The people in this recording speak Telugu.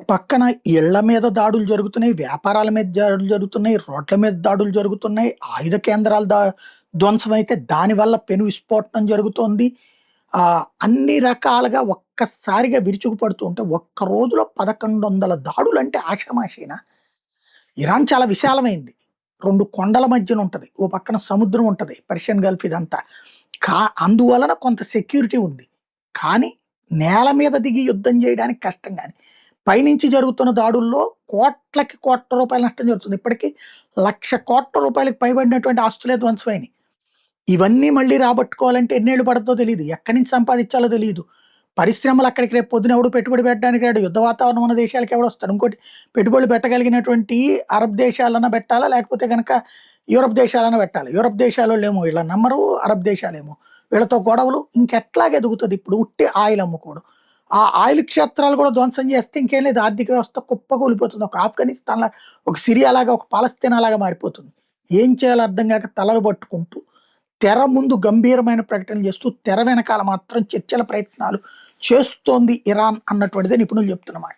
పక్కన ఇళ్ల మీద దాడులు జరుగుతున్నాయి, వ్యాపారాల మీద దాడులు జరుగుతున్నాయి, రోడ్ల మీద దాడులు జరుగుతున్నాయి, ఆయుధ కేంద్రాలు ధ్వంసమైతే దానివల్ల పెను విస్ఫోటనం జరుగుతోంది. అన్ని రకాలుగా ఒక్కసారిగా విరుచుకుపడుతూ ఉంటే, ఒక్క రోజులో 1100 దాడులంటే ఆషామాషీనా? ఇరాన్ చాలా విశాలమైంది. 2 కొండల మధ్యన ఉంటది. ఓ పక్కన సముద్రం ఉంటది. పర్షియన్ గల్ఫ్ ఇదంతా. అందువలన కొంత సెక్యూరిటీ ఉంది. కానీ నేల మీద దిగి యుద్ధం చేయడానికి కష్టం గాని, పైనుంచి జరుగుతున్న దాడుల్లో కోట్లకి కోట్ల రూపాయల నష్టం జరుగుతుంది. ఇప్పటికి ₹1,00,00,000 పైబడినటువంటి ఆస్తులే ధ్వంసమైనయి. ఇవన్నీ మళ్ళీ రాబట్టుకోవాలంటే ఎన్నేళ్ళు పడుతుందో తెలీదు. ఎక్కడి నుంచి సంపాదించాలో తెలీదు. పరిశ్రమలు అక్కడికి రేపు పొద్దున ఎవడు పెట్టుబడి పెట్టడానికి రాడు. యుద్ధ వాతావరణం ఉన్న దేశాలకు ఎవడొస్తాడు. ఇంకోటి పెట్టుబడులు పెట్టగలిగినటువంటి అరబ్ దేశాలన్నా పెట్టాలా, లేకపోతే గనక యూరప్ దేశాలన్నా పెట్టాలి. యూరప్ దేశాలోళ్ళేమో వీళ్ళని నమ్మరు, అరబ్ దేశాలేమో వీళ్ళతో గొడవలు. ఇంకెట్లాగా ఎదుగుతది ఇప్పుడు? ఉట్టి ఆయిల్ అమ్ముకోవడం. ఆ ఆయిల్ క్షేత్రాలు కూడా ధ్వంసం చేస్తే ఇంకేం లేదు, ఆర్థిక వ్యవస్థ కుప్పకూలిపోతుంది. ఒక ఆఫ్ఘనిస్తాన్‌లా, ఒక సిరియా లాగా, ఒక పాలస్తీనా లాగా మారిపోతుంది. ఏం చేయాలో అర్థం కాక తలలు పట్టుకుంటూ, తెర ముందు గంభీరమైన ప్రకటనలు చేస్తూ, తెర వెనకాల మాత్రం చర్చల ప్రయత్నాలు చేస్తోంది ఇరాన్ అన్నటువంటిదే నిపుణులు చెప్తున్నమాట.